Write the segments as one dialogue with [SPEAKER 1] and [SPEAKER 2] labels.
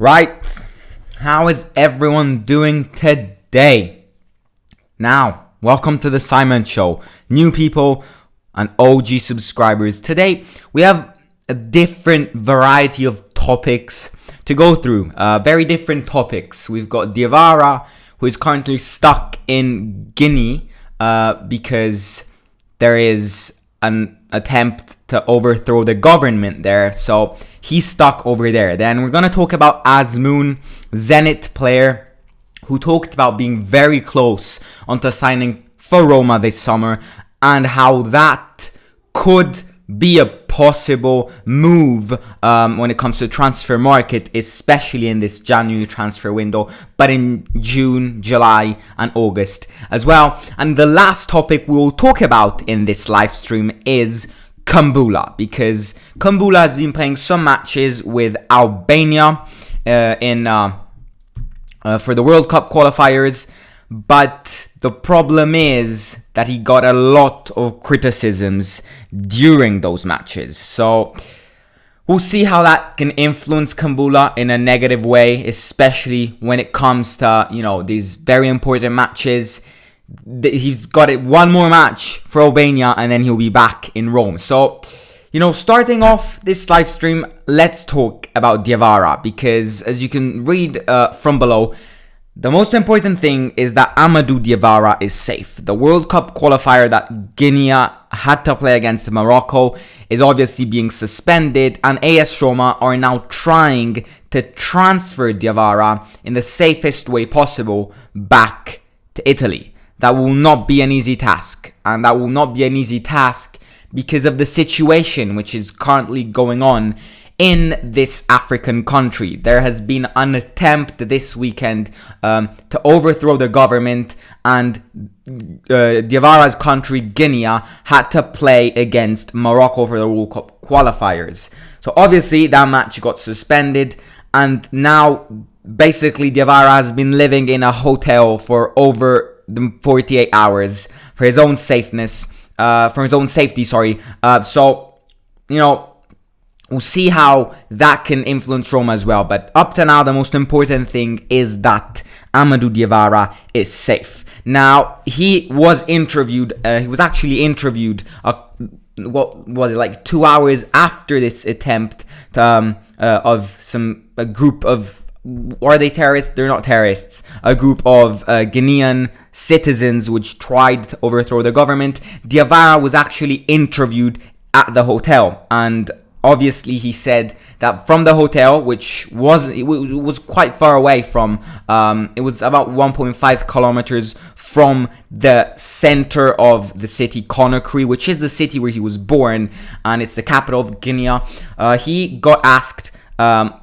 [SPEAKER 1] Right, how is everyone doing today? Now, welcome to the Simon Show. New people and OG subscribers. Today, we have a different variety of topics to go through. Very different topics. We've got Diawara, who is currently stuck in Guinea because there is an attempt to overthrow the government there. So he's stuck over there. Then we're going to talk about Azmoun, Zenit player, who talked about being very close onto signing for Roma this summer and how that could be a possible move when it comes to transfer market, especially in this January transfer window, but in June, July and August as well. And the last topic we will talk about in this live stream is Kumbulla, because Kumbulla has been playing some matches with Albania for the World Cup qualifiers, but the problem is that he got a lot of criticisms during those matches. So we'll see how that can influence Kumbulla in a negative way, especially when it comes to, these very important matches. He's got it one more match for Albania and then he'll be back in Rome. So, starting off this live stream, let's talk about Diawara, because as you can read from below, the most important thing is that Amadou Diawara is safe. The World Cup qualifier that Guinea had to play against Morocco is obviously being suspended, and AS Roma are now trying to transfer Diawara in the safest way possible back to Italy. That will not be an easy task, and that will not be an easy task because of the situation which is currently going on in this African country. There has been an attempt this weekend to overthrow the government, and Diawara's country, Guinea, had to play against Morocco for the World Cup qualifiers. So obviously that match got suspended, and now basically Diawara has been living in a hotel for over the 48 hours for his own safety. We'll see how that can influence Roma as well. But up to now, the most important thing is that Amadou Diawara is safe. Now, he was interviewed. He was actually interviewed, 2 hours after this attempt of a group of, are they terrorists? They're not terrorists. A group of Guinean citizens which tried to overthrow the government. Diawara was actually interviewed at the hotel, and obviously he said that from the hotel, which was quite far away from, it was about 1.5 kilometers from the center of the city Conakry, which is the city where he was born, and it's the capital of Guinea. He got asked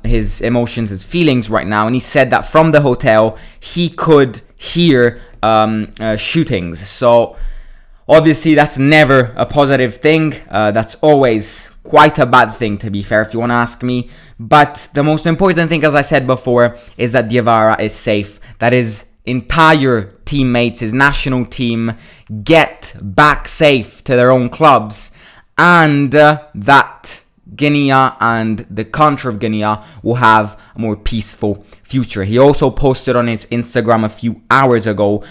[SPEAKER 1] his emotions, his feelings right now, and he said that from the hotel he could hear shootings. So obviously that's never a positive thing. That's always quite a bad thing, to be fair, if you want to ask me. But the most important thing, as I said before, is that Diawara is safe, that his entire teammates, his national team, get back safe to their own clubs, and that Guinea and the country of Guinea will have a more peaceful future. He also posted on his Instagram a few hours ago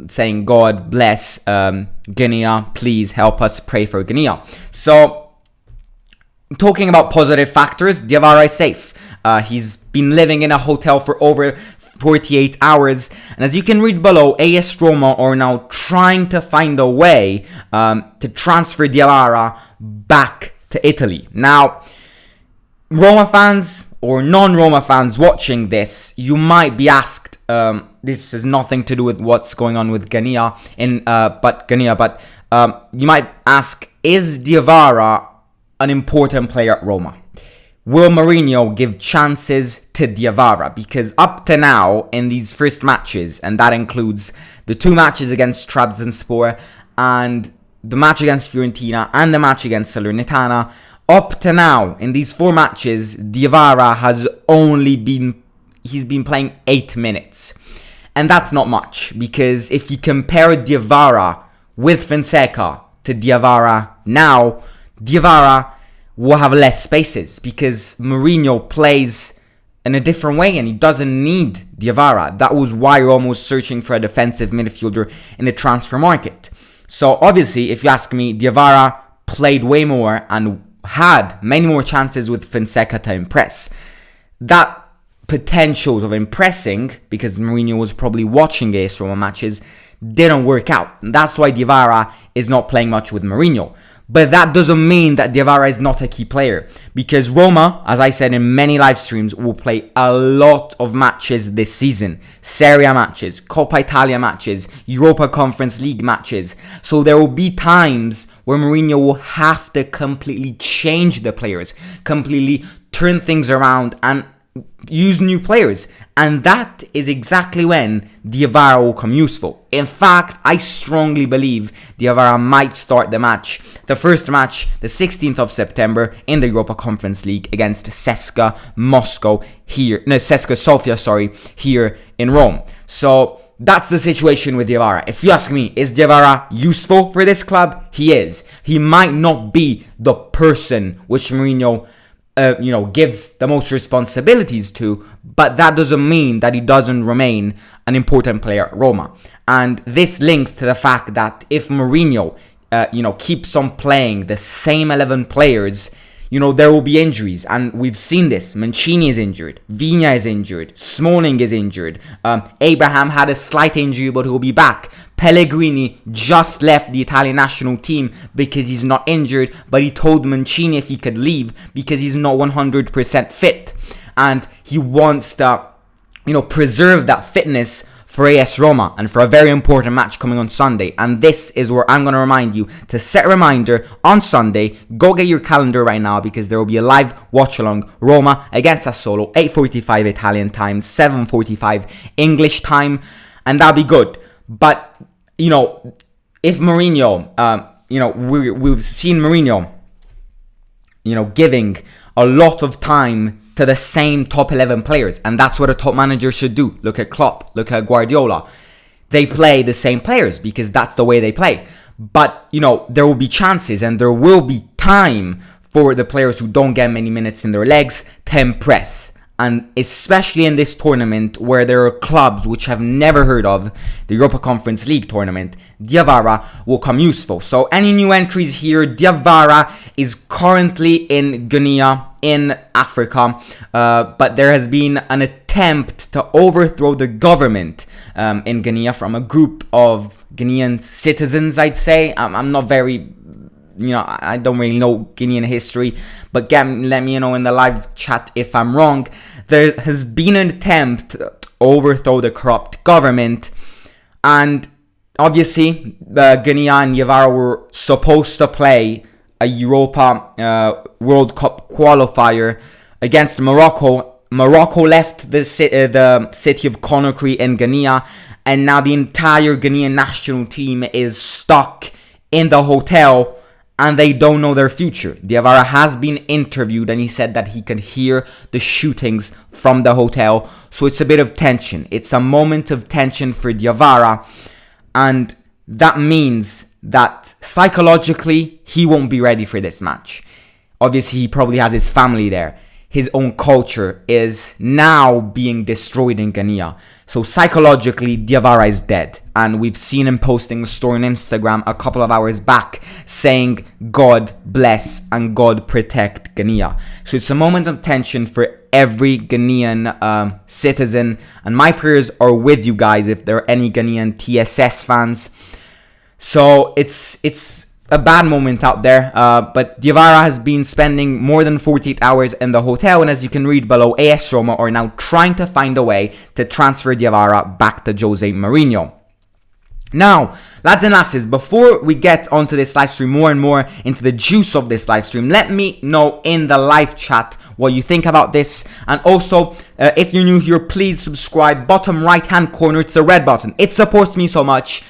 [SPEAKER 1] saying, God bless Guinea, please help us pray for Guinea. So talking about positive factors, Diawara is safe. He's been living in a hotel for over 48 hours, and as you can read below, AS Roma are now trying to find a way to transfer Diawara back to Italy. Now, Roma fans or non-Roma fans watching this, you might be asked, this has nothing to do with what's going on with Guinea, but you might ask, is Diawara an important player at Roma? Will Mourinho give chances to Diawara? Because up to now, in these first matches, and that includes the 2 matches against Trabzonspor and the match against Fiorentina and the match against Salernitana, up to now, in these 4 matches, Diawara has he's been playing 8 minutes. And that's not much, because if you compare Diawara with Fonseca to Diawara now, Diawara will have less spaces, because Mourinho plays in a different way, and he doesn't need Diawara. That was why Roma was searching for a defensive midfielder in the transfer market. So obviously, if you ask me, Diawara played way more and had many more chances with Fonseca to impress. That potentials of impressing, because Mourinho was probably watching AS Roma matches, didn't work out. And that's why Diawara is not playing much with Mourinho. But that doesn't mean that Diawara is not a key player, because Roma, as I said in many live streams, will play a lot of matches this season. Serie A matches, Coppa Italia matches, Europa Conference League matches. So there will be times where Mourinho will have to completely change the players, completely turn things around and use new players, and that is exactly when Diawara will come useful. In fact, I strongly believe Diawara might start the first match, the 16th of September in the Europa Conference League against CSKA Sofia, here in Rome. So that's the situation with Diawara. If you ask me, is Diawara useful for this club? He is. He might not be the person which Mourinho gives the most responsibilities to, but that doesn't mean that he doesn't remain an important player at Roma. And this links to the fact that if Mourinho, keeps on playing the same 11 players, there will be injuries. And we've seen this. Mancini is injured. Vigna is injured. Smalling is injured. Abraham had a slight injury, but he'll be back. Pellegrini just left the Italian national team because he's not injured, but he told Mancini if he could leave because he's not 100% fit. And he wants to, preserve that fitness for AS Roma and for a very important match coming on Sunday. And this is where I'm going to remind you to set a reminder on Sunday. Go get your calendar right now, because there will be a live watch-along. Roma against Sassuolo, 8:45 Italian time, 7:45 English time, and that'll be good. But if Mourinho, we've seen Mourinho, giving a lot of time to the same top 11 players, and that's what a top manager should do. Look at Klopp, look at Guardiola. They play the same players because that's the way they play. But, there will be chances and there will be time for the players who don't get many minutes in their legs to impress. And especially in this tournament where there are clubs which have never heard of, the Europa Conference League tournament, Diawara will come useful. So any new entries here, Diawara is currently in Guinea, in Africa, but there has been an attempt to overthrow the government in Guinea from a group of Guinean citizens, I'd say. I'm not very... I don't really know Guinean history, but let me know in the live chat if I'm wrong. There has been an attempt to overthrow the corrupt government, and obviously Guinea and Diawara were supposed to play a Europa World Cup qualifier against Morocco. Morocco left the city of Conakry in Guinea, and now the entire Guinean national team is stuck in the hotel, and they don't know their future. Diawara has been interviewed, and he said that he can hear the shootings from the hotel. So it's a bit of tension. It's a moment of tension for Diawara, and that means that psychologically he won't be ready for this match. Obviously, he probably has his family there. His own culture is now being destroyed in Guinea. So psychologically, Diawara is dead. And we've seen him posting a story on Instagram a couple of hours back saying, God bless and God protect Guinea. So it's a moment of tension for every Guinean citizen. And my prayers are with you guys if there are any Guinean TSS fans. So it's a bad moment out there, but Diawara has been spending more than 48 hours in the hotel, and as you can read below, AS Roma are now trying to find a way to transfer Diawara back to Jose Mourinho. Now, lads and lasses, before we get onto this live stream more and more into the juice of this live stream, let me know in the live chat what you think about this. And also, if you're new here, please subscribe. Bottom right hand corner, it's the red button. It supports me so much.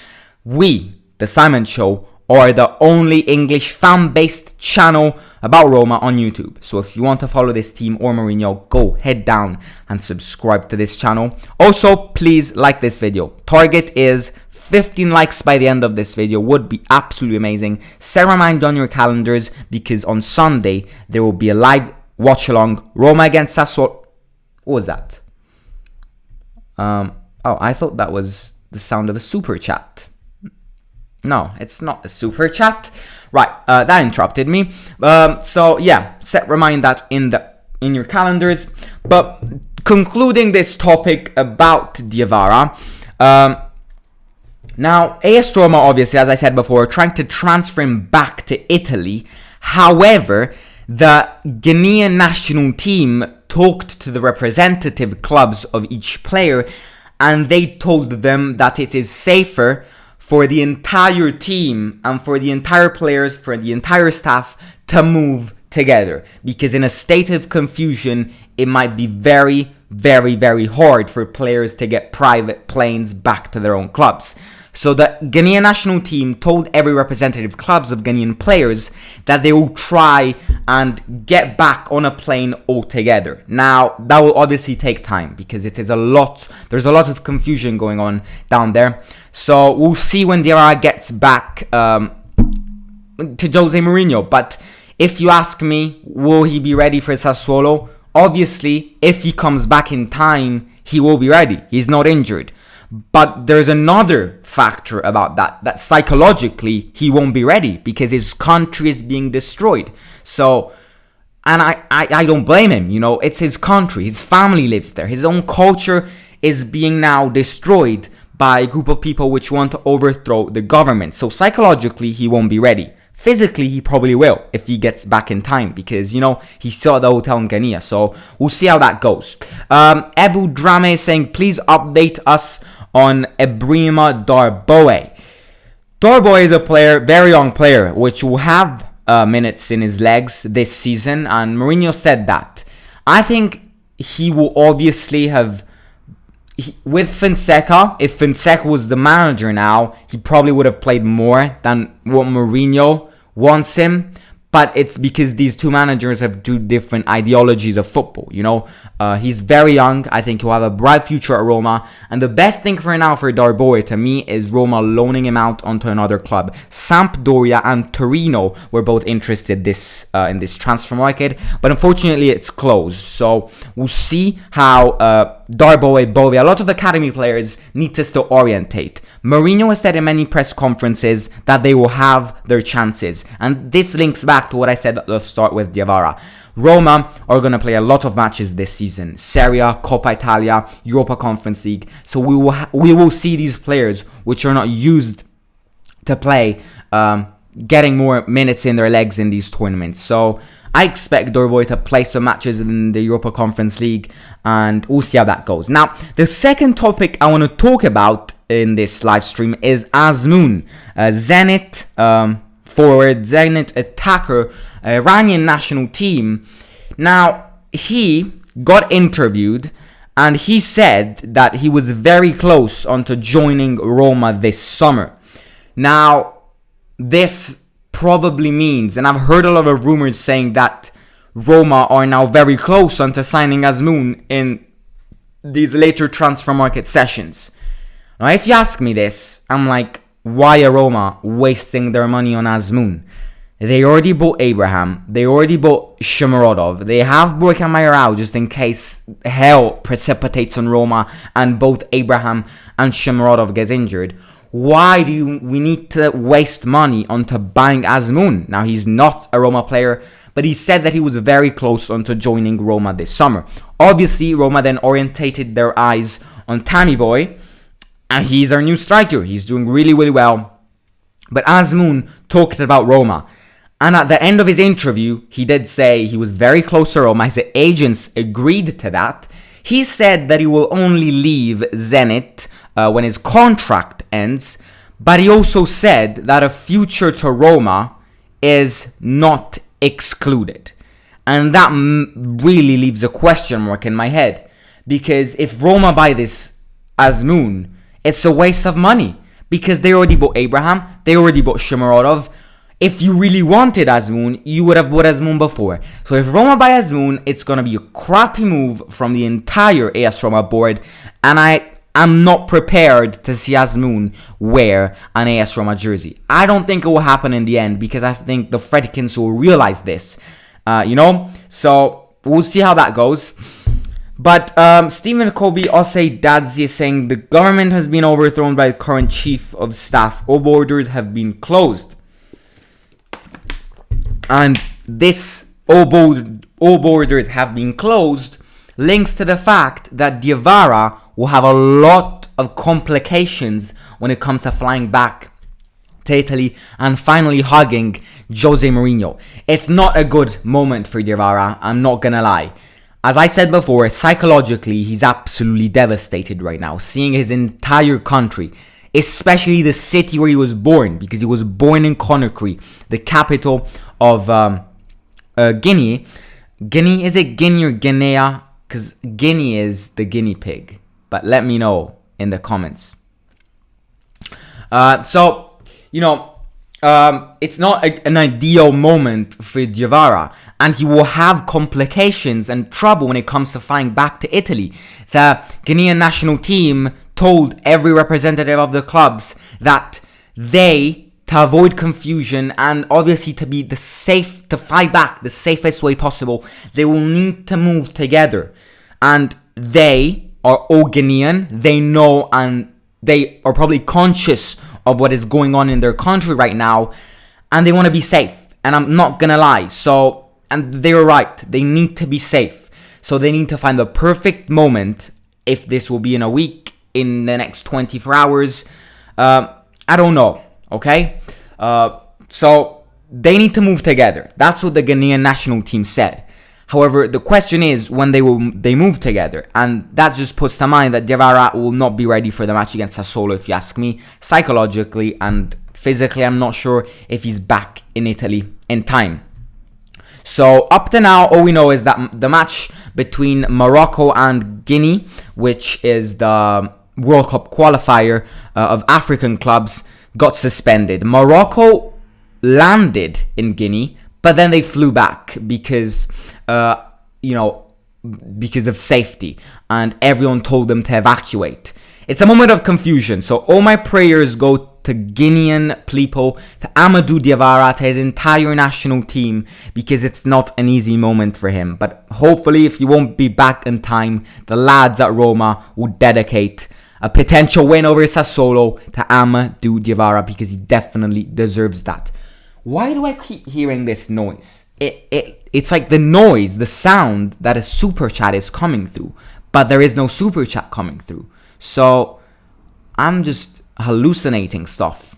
[SPEAKER 1] We, the Simon Show, are the only English fan-based channel about Roma on YouTube. So if you want to follow this team or Mourinho, go head down and subscribe to this channel. Also, please like this video. Target is 15 likes by the end of this video, would be absolutely amazing. Set a reminder on your calendars, because on Sunday there will be a live watch along. Roma against Sassuolo. What was that? I thought that was the sound of a super chat. No, it's not a super chat. Right, that interrupted me. Remind that in your calendars. But concluding this topic about Diawara, now AS Roma, obviously, as I said before, trying to transfer him back to Italy. However, the Guinean national team talked to the representative clubs of each player, and they told them that it is safer for the entire team and for the entire players, for the entire staff to move together. Because in a state of confusion, it might be very, very, very hard for players to get private planes back to their own clubs. So the Guinean national team told every representative clubs of Guinean players that they will try and get back on a plane altogether. Now, that will obviously take time because there's a lot of confusion going on down there. So we'll see when Diawara gets back to Jose Mourinho. But if you ask me, will he be ready for Sassuolo? Obviously, if he comes back in time, he will be ready. He's not injured. But there's another factor about that psychologically he won't be ready because his country is being destroyed. So, and I don't blame him, it's his country, his family lives there, his own culture is being now destroyed by a group of people which want to overthrow the government. So psychologically he won't be ready. Physically, he probably will if he gets back in time because, he's still at the hotel in Guinea. So we'll see how that goes. Ebu Drame is saying, please update us on Ebrima Darboe. Darboe is a player, very young player, which will have minutes in his legs this season. And Mourinho said that. I think he will obviously have... with Fonseca, if Fonseca was the manager now, he probably would have played more than what Mourinho wants him. But it's because these two managers have two different ideologies of football, He's very young. I think he'll have a bright future at Roma. And the best thing for now for Darboe, to me, is Roma loaning him out onto another club. Sampdoria and Torino were both interested in this transfer market. But unfortunately, it's closed. So we'll see how Darboe, Bovia, a lot of academy players need to still orientate. Mourinho has said in many press conferences that they will have their chances. And this links back to what I said at the start with Diawara. Roma are going to play a lot of matches this season. Serie A, Coppa Italia, Europa Conference League. So we will see these players which are not used to play getting more minutes in their legs in these tournaments. So I expect Darboe to play some matches in the Europa Conference League and we'll see how that goes. Now, the second topic I want to talk about in this live stream is Azmoun, Zenit forward, Zenit attacker, Iranian national team. Now, he got interviewed and he said that he was very close onto joining Roma this summer. Now, this probably means, and I've heard a lot of rumors saying that Roma are now very close onto signing Azmoun in these later transfer market sessions. Now, if you ask me this, I'm like, why are Roma wasting their money on Azmoun? They already bought Abraham. They already bought Shomurodov. They have Burkan Mayoral just in case hell precipitates on Roma and both Abraham and Shomurodov gets injured. Why do we need to waste money onto buying Azmoun? Now, he's not a Roma player, but he said that he was very close onto joining Roma this summer. Obviously, Roma then orientated their eyes on Tammy Boy, and he's our new striker. He's doing really, really well. But Azmoun talked about Roma. And at the end of his interview, he did say he was very close to Roma. His agents agreed to that. He said that he will only leave Zenit when his contract ends. But he also said that a future to Roma is not excluded. And that really leaves a question mark in my head. Because if Roma buy this Azmoun, it's a waste of money because they already bought Abraham, they already bought Shomurodov. If you really wanted Azmoun, you would have bought Azmoun before. So if Roma buy Azmoun, it's going to be a crappy move from the entire AS Roma board. And I'm not prepared to see Azmoun wear an AS Roma jersey. I don't think it will happen in the end because I think the Fredkins will realize this. So we'll see how that goes. But Stephen Kobe Osei Dadzi is saying the government has been overthrown by the current chief of staff. All borders have been closed. And this all borders have been closed links to the fact that Diawara will have a lot of complications when it comes to flying back to Italy and finally hugging Jose Mourinho. It's not a good moment for Diawara, I'm not gonna lie. As I said before, psychologically, he's absolutely devastated right now, seeing his entire country, especially the city where he was born, because he was born in Conakry, the capital of Guinea. Guinea, is it Guinea or Guinea? Because Guinea is the guinea pig. But let me know in the comments. It's not an ideal moment for Diawara, and he will have complications and trouble when it comes to flying back to Italy. The Guinean national team told every representative of the clubs that to avoid confusion and obviously to fly back the safest way possible, they will need to move together. And they are all Guinean, they know, and they are probably conscious of what is going on in their country right now, and they want to be safe. And I'm not gonna lie, and they're right, they need to be safe. So they need to find the perfect moment, if this will be in a week, in the next 24 hours, I don't know, okay? So they need to move together. That's what the Ghanaian national team said. However, the question is when they move together, and that just puts to mind that Diawara will not be ready for the match against Sassuolo, if you ask me. Psychologically and physically, I'm not sure if he's back in Italy in time. So up to now, all we know is that the match between Morocco and Guinea, which is the World Cup qualifier of African clubs, got suspended. Morocco landed in Guinea, but then they flew back because of safety, and everyone told them to evacuate. It's a moment of confusion, so all my prayers go to Guinean people, to Amadou Diawara, to his entire national team, because it's not an easy moment for him. But hopefully, if he won't be back in time, the lads at Roma will dedicate a potential win over Sassuolo to Amadou Diawara, because he definitely deserves that. Why do I keep hearing this noise? It's like the noise, the sound that a super chat is coming through, but there is no super chat coming through. So I'm just hallucinating stuff.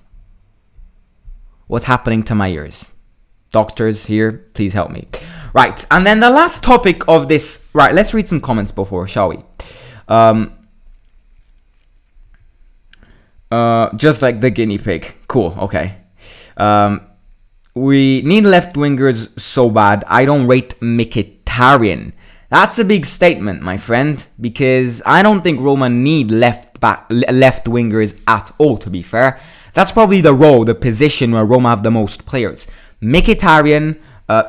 [SPEAKER 1] What's happening to my ears? Doctors here, please help me. Right, and then the last topic of this. Right, let's read some comments before, shall we? Just like the guinea pig. Cool, okay. We need left wingers so bad. I don't rate Mkhitaryan. That's a big statement, my friend, because I don't think Roma need left wingers at all, to be fair. That's probably the position where Roma have the most players. Mkhitaryan,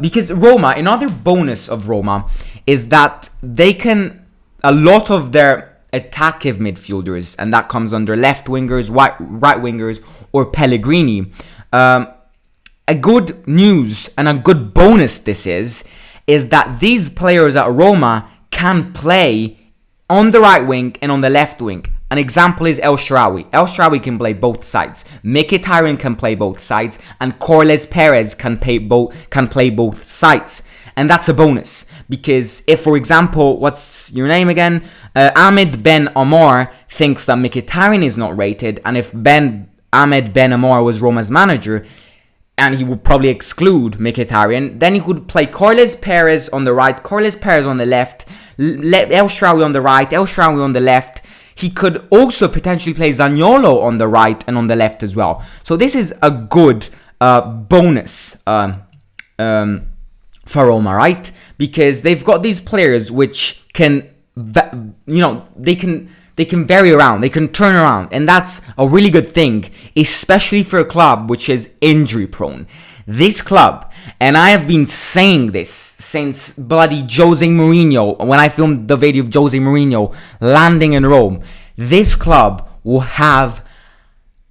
[SPEAKER 1] because Roma, another bonus of Roma is that a lot of their attacking midfielders, and that comes under left wingers, right wingers, or Pellegrini. A good news and a good bonus this is that these players at Roma can play on the right wing and on the left wing. An example is El Shaarawy. El Shaarawy can play both sides. Mkhitaryan can play both sides, and Corles Perez can play both sides. And that's a bonus, because if, for example, what's your name again? Ahmed Ben Omar thinks that Mkhitaryan is not rated, and if Ahmed Ben Omar was Roma's manager, and he would probably exclude Mkhitaryan, then he could play Corles Perez on the right, Corles Perez on the left, El Shaarawy on the right, El Shaarawy on the left. He could also potentially play Zaniolo on the right and on the left as well. So this is a good bonus for Roma, right? Because they've got these players which can, they can vary around, they can turn around, and that's a really good thing, especially for a club which is injury prone. This club, and I have been saying this since bloody Jose Mourinho, when I filmed the video of Jose Mourinho landing in Rome, this club will have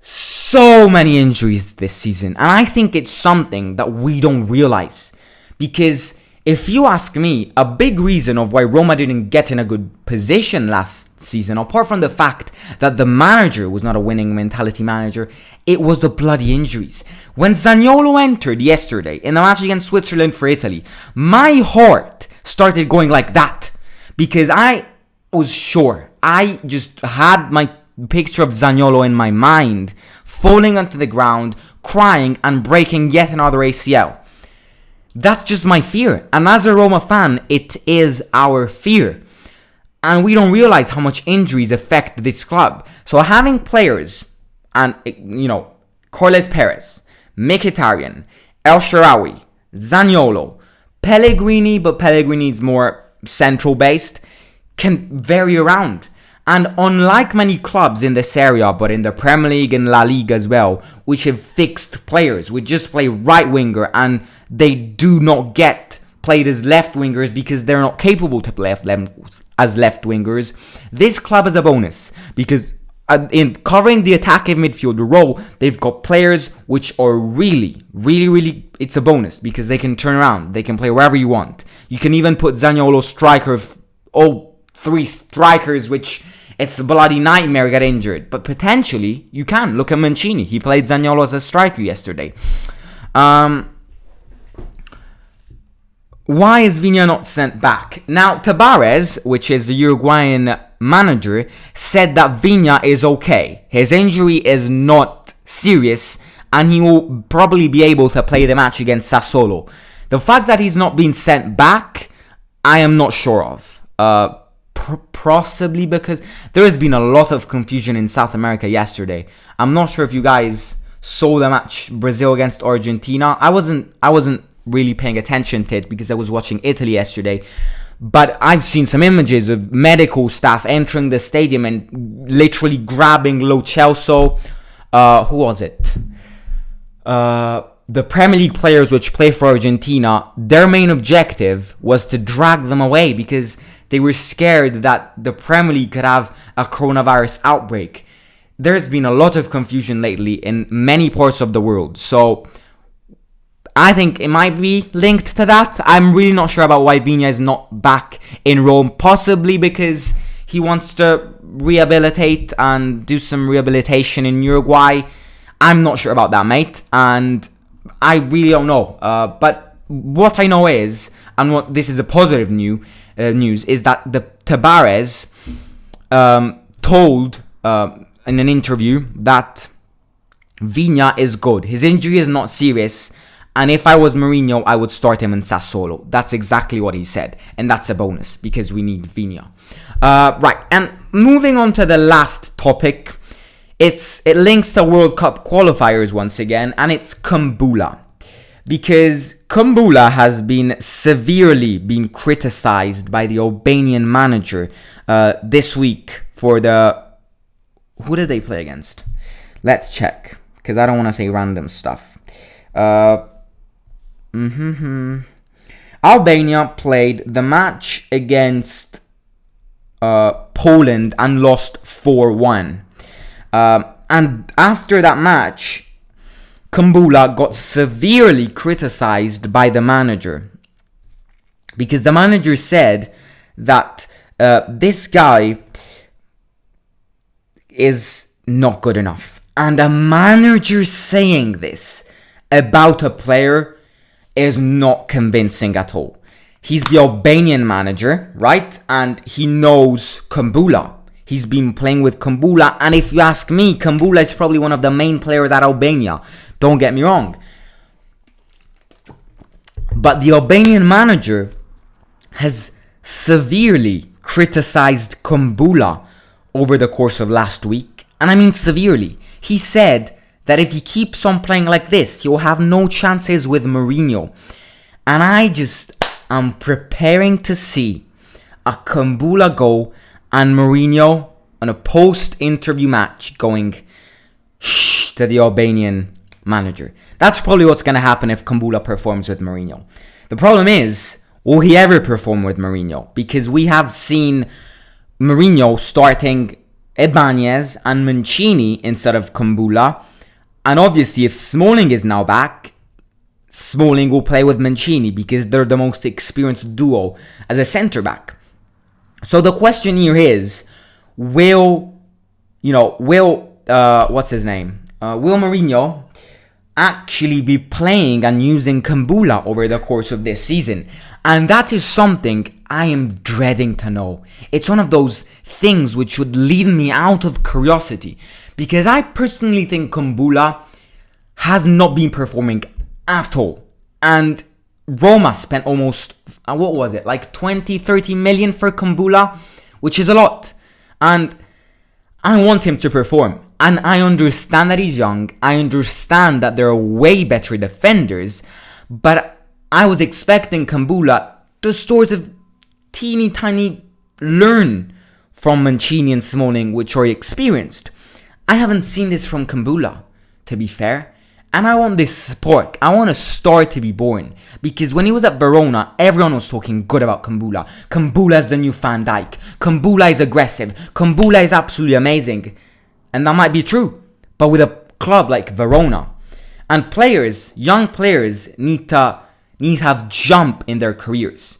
[SPEAKER 1] so many injuries this season, and I think it's something that we don't realize, because If you ask me, a big reason of why Roma didn't get in a good position last season, apart from the fact that the manager was not a winning mentality manager, it was the bloody injuries. When Zaniolo entered yesterday in the match against Switzerland for Italy, my heart started going like that, because I was sure. I just had my picture of Zaniolo in my mind, falling onto the ground, crying and breaking yet another ACL. That's just my fear. And as a Roma fan, it is our fear. And we don't realize how much injuries affect this club. So having players, and Corles Perez, Mkhitaryan, El Shaarawy, Zaniolo, Pellegrini, but Pellegrini is more central based, can vary around. And unlike many clubs in this area, but in the Premier League and La Liga as well, which have fixed players, we just play right winger and they do not get played as left wingers because they're not capable to play as left wingers. This club is a bonus because in covering the attacking midfielder role, they've got players which are really, it's a bonus because they can turn around. They can play wherever you want. You can even put Zaniolo striker of three strikers, which it's a bloody nightmare, get injured. But potentially, you can. Look at Mancini. He played Zaniolo as a striker yesterday. Why is Viña not sent back? Now, Tabarez, which is the Uruguayan manager, said that Viña is okay. His injury is not serious, and he will probably be able to play the match against Sassuolo. The fact that he's not been sent back, I am not sure of. Possibly because there has been a lot of confusion in South America yesterday. I'm not sure if you guys saw the match Brazil against Argentina. I wasn't really paying attention to it because I was watching Italy yesterday. But I've seen some images of medical staff entering the stadium and literally grabbing Lo Celso. Who was it? The Premier League players which play for Argentina, their main objective was to drag them away because they were scared that the Premier League could have a coronavirus outbreak. There's been a lot of confusion lately in many parts of the world. So I think it might be linked to that. I'm really not sure about why Viña is not back in Rome. Possibly because he wants to rehabilitate and do some rehabilitation in Uruguay. I'm not sure about that, mate. And I really don't know. But what I know is, and what this is a positive news, is that the Tabarez told in an interview that Viña is good. His injury is not serious. And if I was Mourinho, I would start him in Sassuolo. That's exactly what he said. And that's a bonus because we need Viña. Right, and moving on to the last topic. It links to World Cup qualifiers once again, and it's Kumbulla. Because Kumbulla has been severely criticized by the Albanian manager this week for the... Who did they play against? Let's check, because I don't want to say random stuff. Albania played the match against Poland and lost 4-1. And after that match, Kumbulla got severely criticized by the manager. Because the manager said that this guy is not good enough. And a manager saying this about a player is not convincing at all. He's the Albanian manager, right? And he knows Kumbulla. He's been playing with Kumbulla, and if you ask me, Kumbulla is probably one of the main players at Albania. Don't get me wrong. But the Albanian manager has severely criticized Kumbulla over the course of last week. And I mean severely. He said that if he keeps on playing like this, he will have no chances with Mourinho. And I'm preparing to see a Kumbulla goal and Mourinho on a post-interview match going shh to the Albanian manager. That's probably what's going to happen if Kumbulla performs with Mourinho. The problem is, will he ever perform with Mourinho? Because we have seen Mourinho starting Ibanez and Mancini instead of Kumbulla. And obviously, if Smalling is now back, Smalling will play with Mancini because they're the most experienced duo as a centre-back. So the question here is, will Mourinho actually be playing and using Kumbulla over the course of this season? And that is something I am dreading to know. It's one of those things which would lead me out of curiosity, because I personally think Kumbulla has not been performing at all. And Roma spent almost, 20-30 million for Kumbulla, which is a lot. And I want him to perform. And I understand that he's young. I understand that there are way better defenders. But I was expecting Kumbulla to sort of teeny tiny learn from Mancini and Smalling, which are experienced. I haven't seen this from Kumbulla, to be fair. And I want this spark. I want a star to be born. Because when he was at Verona, everyone was talking good about Kumbulla. Kumbulla is the new Van Dijk. Kumbulla is aggressive. Kumbulla is absolutely amazing. And that might be true. But with a club like Verona. And players, young players, need to have jump in their careers.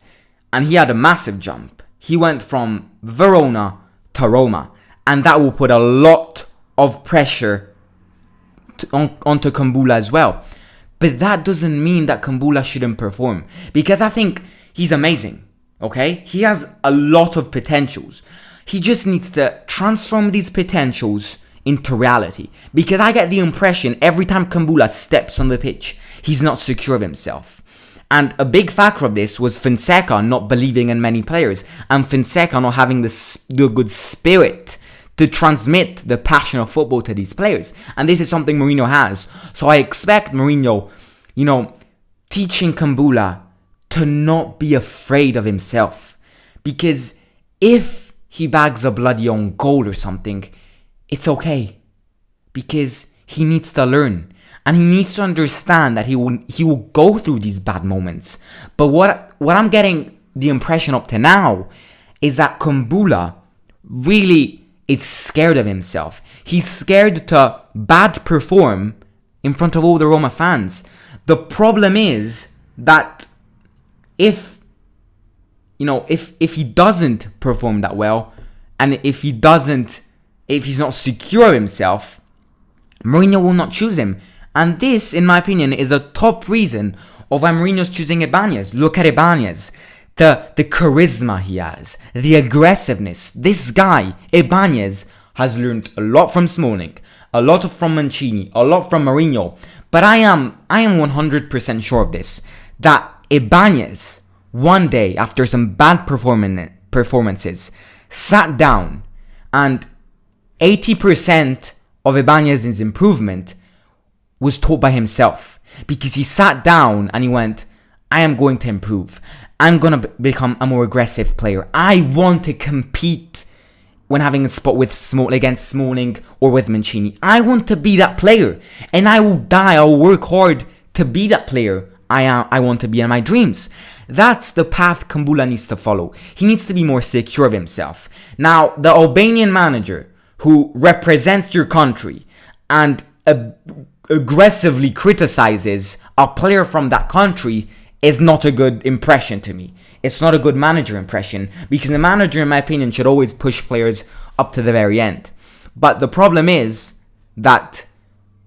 [SPEAKER 1] And he had a massive jump. He went from Verona to Roma. And that will put a lot of pressure onto Kumbulla as well. But that doesn't mean that Kumbulla shouldn't perform, because I think he's amazing. Okay, he has a lot of potentials. He just needs to transform these potentials into reality, because I get the impression every time Kumbulla steps on the pitch, he's not secure of himself. And a big factor of this was Fonseca not believing in many players, and Fonseca not having the good spirit to transmit the passion of football to these players. And this is something Mourinho has. So I expect Mourinho, teaching Kumbulla to not be afraid of himself. Because if he bags a bloody own goal or something, it's okay. Because he needs to learn. And he needs to understand that he will go through these bad moments. But what I'm getting the impression up to now is that Kumbulla really is scared of himself. He's scared to bad perform in front of all the Roma fans. The problem is that if he doesn't perform that well, and if he's not secure of himself, Mourinho will not choose him. And this, in my opinion, is a top reason of why Mourinho's choosing Ibanez. Look at Ibanez. The charisma he has, the aggressiveness. This guy, Ibanez, has learned a lot from Smalling, a lot from Mancini, a lot from Mourinho. But I am 100% sure of this, that Ibanez, one day after some bad performances, sat down, and 80% of Ibanez's improvement was taught by himself. Because he sat down and he went, I am going to improve. I'm going to become a more aggressive player. I want to compete when having a spot against Smalling or with Mancini. I want to be that player. And I will work hard to be that player I want to be in my dreams. That's the path Kumbulla needs to follow. He needs to be more secure of himself. Now, the Albanian manager who represents your country and aggressively criticizes a player from that country is not a good impression to me. It's not a good manager impression, because the manager, in my opinion, should always push players up to the very end. But the problem is that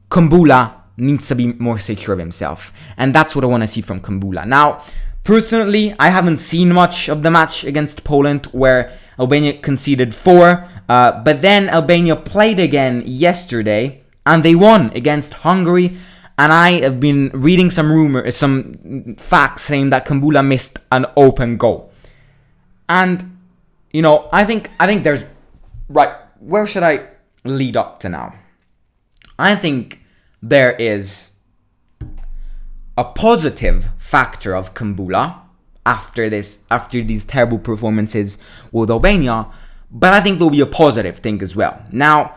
[SPEAKER 1] Kumbulla needs to be more secure of himself. And that's what I want to see from Kumbulla. Now, personally, I haven't seen much of the match against Poland, where Albania conceded 4. But then Albania played again yesterday, and they won against Hungary. And I have been reading some facts saying that Kumbulla missed an open goal. And, I think there's... Right, where should I lead up to now? I think there is a positive factor of Kumbulla after these terrible performances with Albania. But I think there'll be a positive thing as well. Now,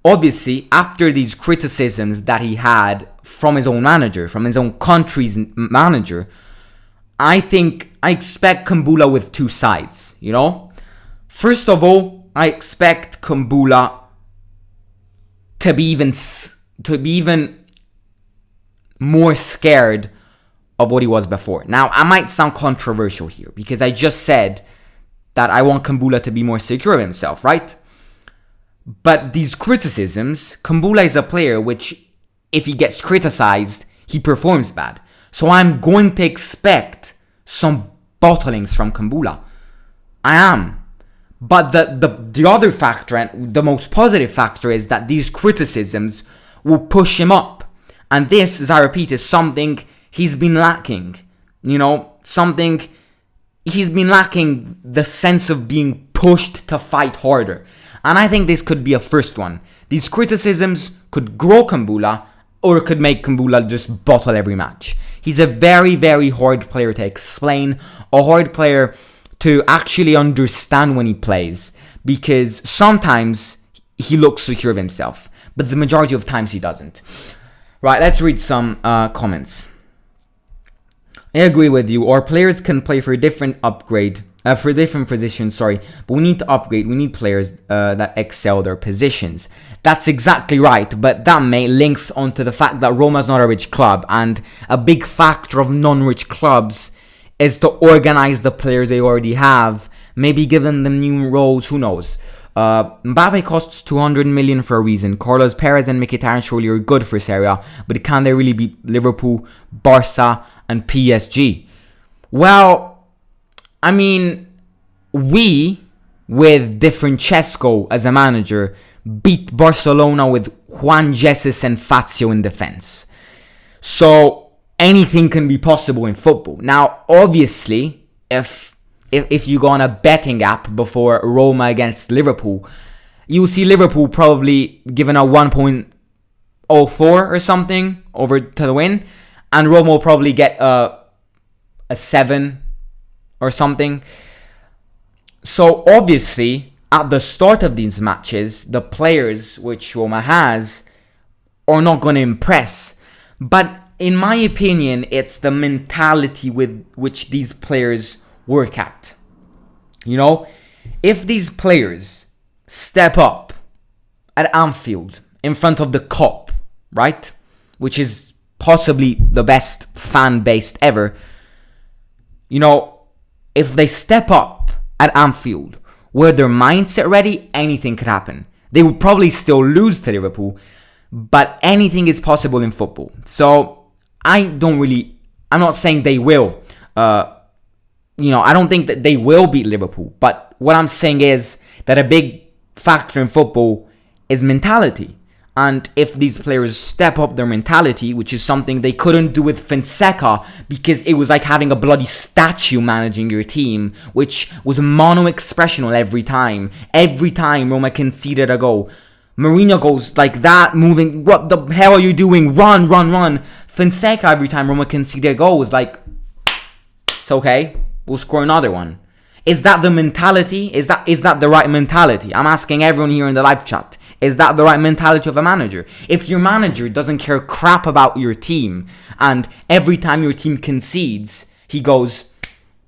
[SPEAKER 1] obviously, after these criticisms that he had from his own manager, from his own country's manager, I expect Kumbulla with two sides, First of all, I expect Kumbulla to be even more scared of what he was before. Now, I might sound controversial here because I just said that I want Kumbulla to be more secure of himself, right? But these criticisms, Kumbulla is a player which, if he gets criticized, he performs bad. So I'm going to expect some bottlings from Kumbulla. I am. But the other factor, and the most positive factor, is that these criticisms will push him up. And this, as I repeat, is something he's been lacking. Something he's been lacking, the sense of being pushed to fight harder. And I think this could be a first one. These criticisms could grow Kumbulla, or it could make Kumbulla just bottle every match. He's a very, very hard player to explain, a hard player to actually understand when he plays, because sometimes he looks secure of himself, but the majority of times he doesn't. Right, let's read some comments. I agree with you. Our players can play for a different upgrade, for different positions, but we need to upgrade. We need players that excel their positions. That's exactly right, but that links onto the fact that Roma's not a rich club, and a big factor of non-rich clubs is to organize the players they already have, maybe giving them new roles, who knows. Mbappe costs 200 million for a reason. Carlos Perez and Mkhitaryan surely are good for Serie A, but can they really beat Liverpool, Barca and PSG? Well, I mean, we, with Di Francesco as a manager, beat Barcelona with Juan Jesus and Fazio in defense. So anything can be possible in football. Now, obviously, if you go on a betting app before Roma against Liverpool, you'll see Liverpool probably given a 1.04 or something over to the win, and Roma will probably get a 7 or something. So obviously, at the start of these matches, the players which Roma has are not going to impress. But in my opinion, it's the mentality with which these players work at. If these players step up at Anfield in front of the Kop, right, which is possibly the best fan base ever, if they step up at Anfield with their mindset ready, anything could happen. They would probably still lose to Liverpool, but anything is possible in football. So I'm not saying they will. I don't think that they will beat Liverpool. But what I'm saying is that a big factor in football is mentality. And if these players step up their mentality, which is something they couldn't do with Fonseca, because it was like having a bloody statue managing your team, which was mono-expressional every time. Every time Roma conceded a goal, Mourinho goes like that, moving, what the hell are you doing? Run, run, run. Fonseca, every time Roma conceded a goal, was like, it's okay, we'll score another one. Is that the mentality? Is that the right mentality? I'm asking everyone here in the live chat. Is that the right mentality of a manager? If your manager doesn't care crap about your team, and every time your team concedes, he goes,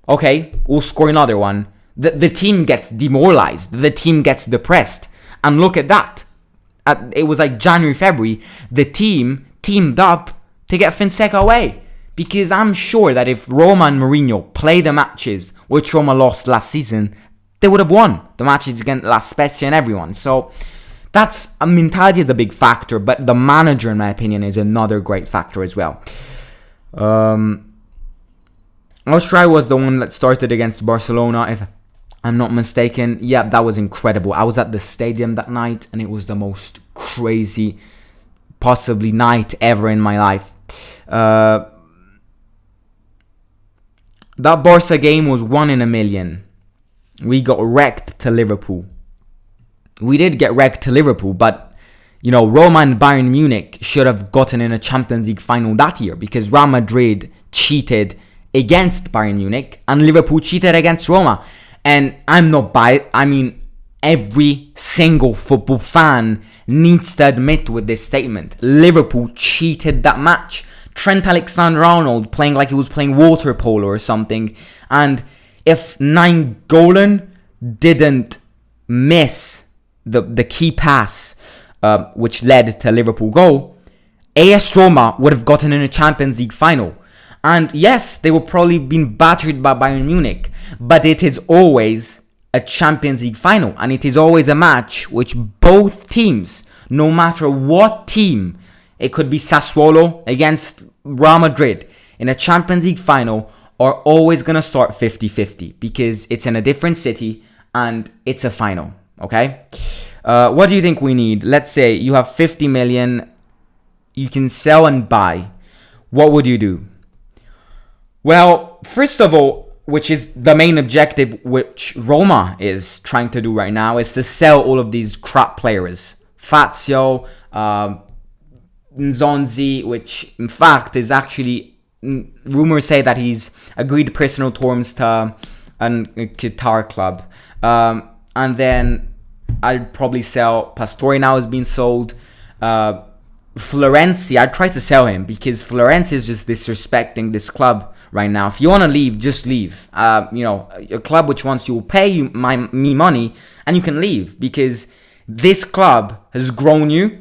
[SPEAKER 1] okay, we'll score another one, the team gets demoralized. The team gets depressed. And look at that. It was like January, February. The team teamed up to get Fonseca away. Because I'm sure that if Roma and Mourinho play the matches which Roma lost last season, they would have won the matches against La Spezia and everyone. So that's a mentality is a big factor, but the manager, in my opinion, is another great factor as well. Austria was the one that started against Barcelona, if I'm not mistaken. Yeah, that was incredible. I was at the stadium that night, and it was the most crazy, possibly, night ever in my life. That Barca game was 1 in a million. We got wrecked to Liverpool. We did get wrecked to Liverpool, but, Roma and Bayern Munich should have gotten in a Champions League final that year, because Real Madrid cheated against Bayern Munich and Liverpool cheated against Roma. And I'm not biased. I mean, every single football fan needs to admit with this statement, Liverpool cheated that match. Trent Alexander-Arnold playing like he was playing water polo or something. And if Nainggolan didn't miss the key pass, which led to Liverpool goal, AS Roma would have gotten in a Champions League final. And yes, they will probably been battered by Bayern Munich, but it is always a Champions League final, and it is always a match which both teams, no matter what team, it could be Sassuolo against Real Madrid in a Champions League final, are always going to start 50-50 because it's in a different city and it's a final, okay? What do you think we need? Let's say you have 50 million, you can sell and buy. What would you do? Well, first of all, which is the main objective which Roma is trying to do right now, is to sell all of these crap players. Fazio, Nzonzi, which in fact is actually, rumors say that he's agreed personal terms to a Qatar club. And then I'd probably sell Pastore, now is being sold. Florenzi, I'd try to sell him because Florenzi is just disrespecting this club right now. If you want to leave, just leave. A club which wants you will pay me money and you can leave, because this club has grown you,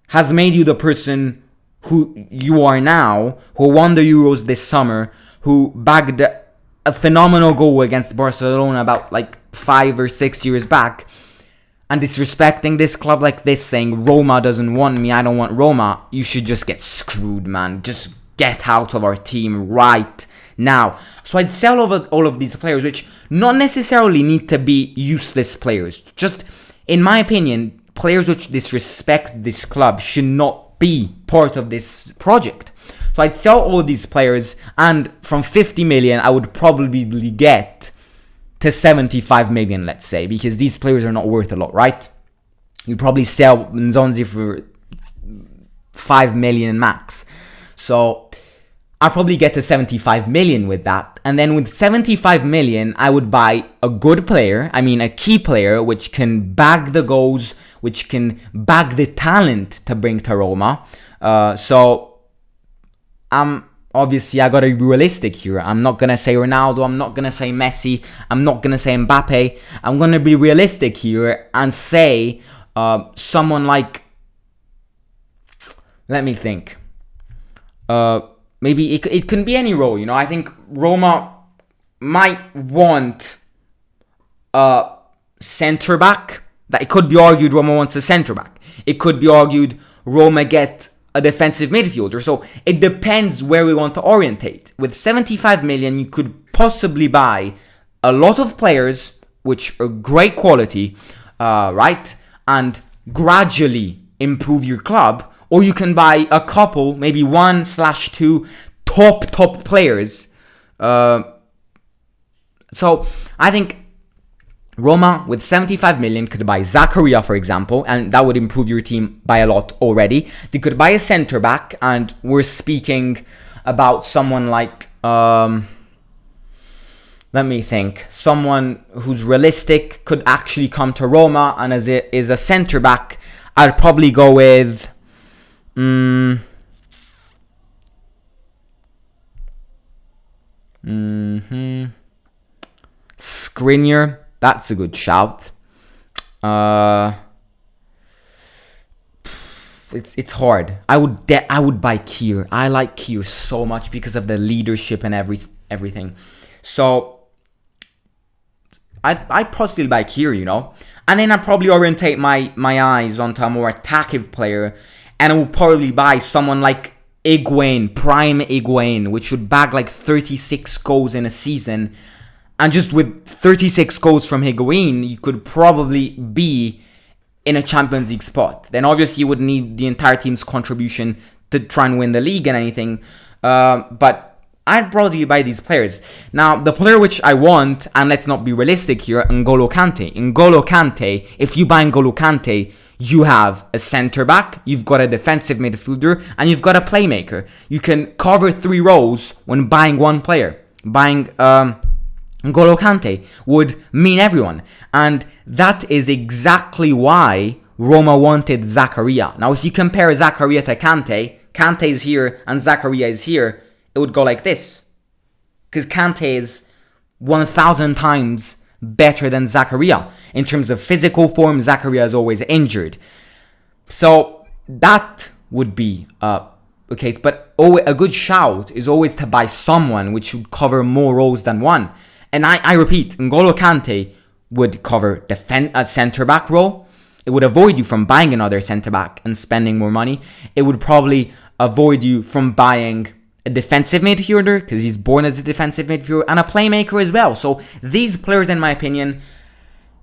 [SPEAKER 1] has made you the person who you are now, who won the Euros this summer, who bagged a phenomenal goal against Barcelona about 5 or 6 years back, and disrespecting this club like this, saying Roma doesn't want me, I don't want Roma. You should just get screwed, man. Just get out of our team right now. So I'd sell all of these players, which not necessarily need to be useless players. Just, in my opinion, players which disrespect this club should not be part of this project. So I'd sell all these players, and from 50 million, I would probably get to 75 million, let's say, because these players are not worth a lot, right? You'd probably sell Nzonzi for 5 million max. So I'll probably get to 75 million with that. And then with 75 million, I would buy a good player, a key player, which can bag the goals, which can bag the talent to bring to Roma. Obviously, I gotta be realistic here. I'm not gonna say Ronaldo, I'm not gonna say Messi, I'm not gonna say Mbappe. I'm gonna be realistic here and say someone like, let me think. Maybe it can be any role, I think Roma might want a centre back. That it could be argued Roma wants a centre back. It could be argued Roma get a defensive midfielder. So it depends where we want to orientate. With 75 million, you could possibly buy a lot of players which are great quality, right? And gradually improve your club. Or you can buy a couple, maybe 1/2 top players. So I think Roma with 75 million could buy Zakaria, for example, and that would improve your team by a lot already. They could buy a centre back, and we're speaking about someone like, let me think, someone who's realistic, could actually come to Roma, and as it is a centre back, I'd probably go with Skriniar. That's a good shout. It's hard. I would buy Kier. I like Kier so much because of the leadership and everything. So I'd possibly buy Kier, and then I'd probably orientate my eyes onto a more attacking player, and I would probably buy someone like Higuain, prime Higuain, which would bag 36 goals in a season. And just with 36 goals from Higuain, you could probably be in a Champions League spot. Then obviously you would need the entire team's contribution to try and win the league and anything. But I'd probably buy these players. Now, the player which I want, and let's not be realistic here, N'Golo Kante. N'Golo Kante, if you buy N'Golo Kante, you have a centre back, you've got a defensive midfielder, and you've got a playmaker. You can cover 3 roles when buying one player. Buying N'Golo Kante would mean everyone. And that is exactly why Roma wanted Zakaria. Now, if you compare Zakaria to Kante, Kante is here and Zakaria is here, it would go like this. Because Kante is 1,000 times better than Zakaria. In terms of physical form, Zakaria is always injured. So that would be a case, but a good shout is always to buy someone which would cover more roles than one. And I repeat, N'Golo Kante would cover a centre-back role. It would avoid you from buying another centre-back and spending more money. It would probably avoid you from buying a defensive midfielder, because he's born as a defensive midfielder, and a playmaker as well. So these players, in my opinion,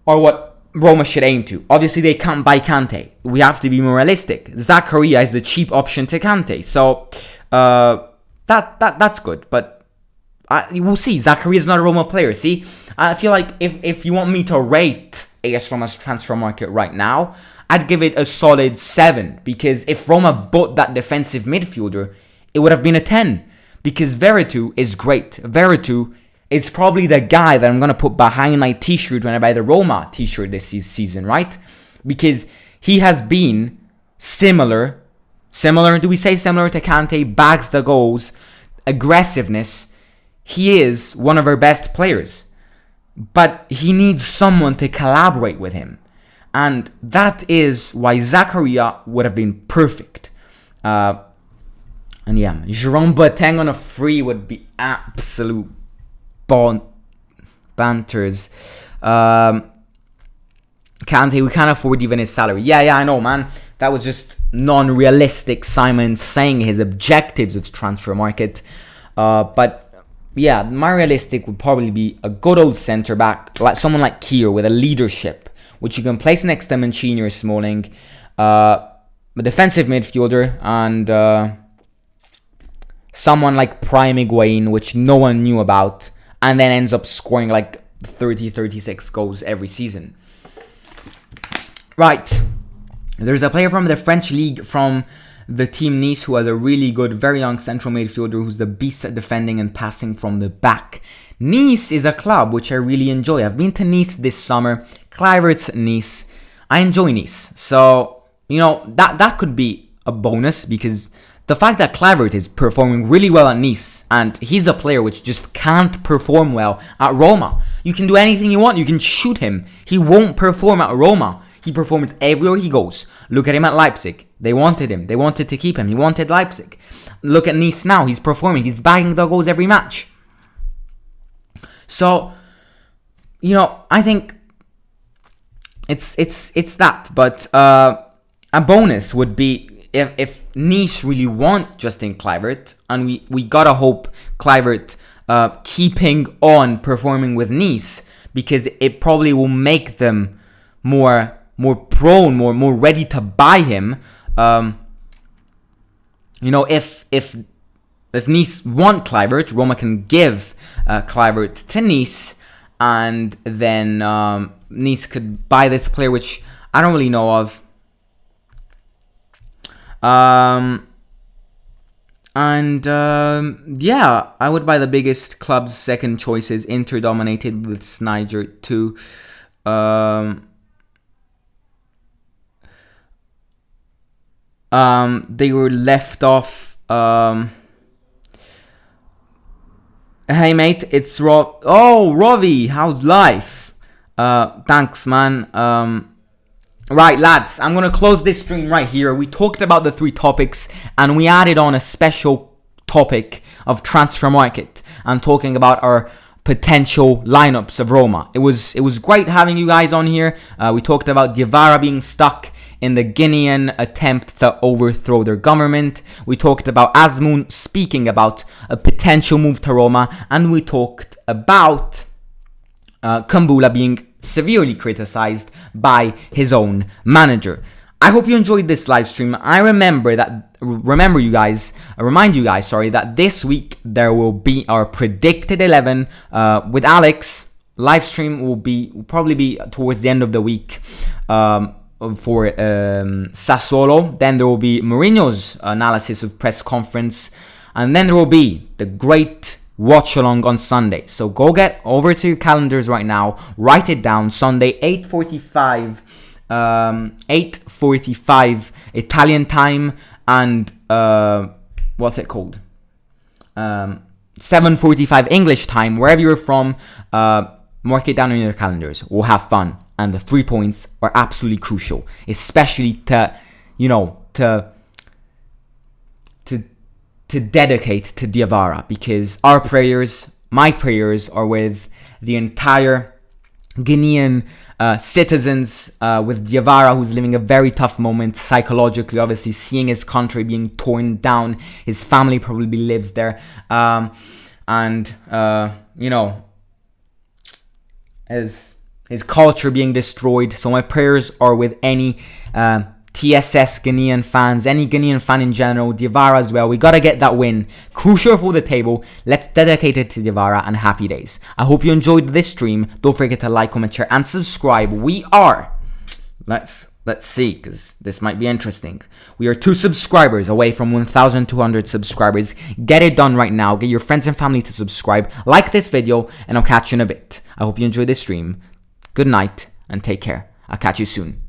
[SPEAKER 1] are what Roma should aim to. Obviously, they can't buy Kante. We have to be more realistic. Zakaria is the cheap option to Kante. So that's good. But we'll see. Zakaria is not a Roma player. See, I feel like if you want me to rate AS Roma's transfer market right now, I'd give it a solid 7. Because if Roma bought that defensive midfielder, it would have been a 10. Because Veretout is great. Veretout is probably the guy that I'm going to put behind my t-shirt when I buy the Roma t-shirt this season, right? Because he has been similar, do we say similar to Kante? Bags the goals, aggressiveness. He is one of our best players. But he needs someone to collaborate with him. And that is why Zakaria would have been perfect. And yeah, Jerome Boateng on a free would be absolute banters. Kante, we can't afford even his salary. Yeah, I know, man. That was just non-realistic. Simon saying his objectives of transfer market. But yeah, my realistic would probably be a good old centre back, like someone like Kier with a leadership, which you can place next to Mancini or Smalling, a defensive midfielder, and someone like Prime Higuain, which no one knew about, and then ends up scoring like 36 goals every season. Right. There's a player from the French league from the team Nice who has a really good, very young central midfielder who's the beast at defending and passing from the back. Nice is a club which I really enjoy. I've been to Nice this summer. Kluivert's Nice. I enjoy Nice. So, that could be a bonus, because the fact that Kluivert is performing really well at Nice, and he's a player which just can't perform well at Roma. You can do anything you want. You can shoot him. He won't perform at Roma. He performs everywhere he goes. Look at him at Leipzig. They wanted him. They wanted to keep him. He wanted Leipzig. Look at Nice now. He's performing. He's bagging the goals every match. So, I think it's that. But a bonus would be if Nice really want Justin Kluivert, and we gotta hope Kluivert keeping on performing with Nice, because it probably will make them more prone, more ready to buy him. If Nice want Kluivert, Roma can give Kluivert to Nice, and then Nice could buy this player, which I don't really know of. Yeah, I would buy the biggest club's second choices. Inter dominated with Snyder too. They were left off. Hey mate, it's Rob. Oh, Robbie, how's life? Thanks, man. Right, lads, I'm gonna close this stream right here. We talked about the 3 topics, and we added on a special topic of transfer market and talking about our potential lineups of Roma. It was great having you guys on here. We talked about Diawara being stuck in the Guinean attempt to overthrow their government. We talked about Azmoun speaking about a potential move to Roma, and we talked about Kumbulla being severely criticized by his own manager. I hope you enjoyed this live stream. I remind you guys, that this week there will be our predicted 11 with Alex. Live stream will probably be towards the end of the week for Sassuolo. Then there will be Mourinho's analysis of press conference, and then there will be the great watch along on Sunday. So go get over to your calendars right now, write it down. Sunday 8:45 Italian time, and what's it called, 7:45 English time, wherever you're from. Mark it down on your calendars. We'll have fun, and the 3 points are absolutely crucial, especially to to dedicate to Diawara, because our prayers, my prayers, are with the entire Guinean citizens, with Diawara, who's living a very tough moment psychologically, obviously seeing his country being torn down. His family probably lives there, and you know, his culture being destroyed. So my prayers are with any TSS Guinean fans, any Guinean fan in general, Diawara as well. We gotta get that win. Crucial for the table. Let's dedicate it to Diawara, and happy days. I hope you enjoyed this stream. Don't forget to like, comment, share, and subscribe. We are, let's see, because this might be interesting. We are 2 subscribers away from 1,200 subscribers. Get it done right now. Get your friends and family to subscribe. Like this video, and I'll catch you in a bit. I hope you enjoyed this stream. Good night, and take care. I'll catch you soon.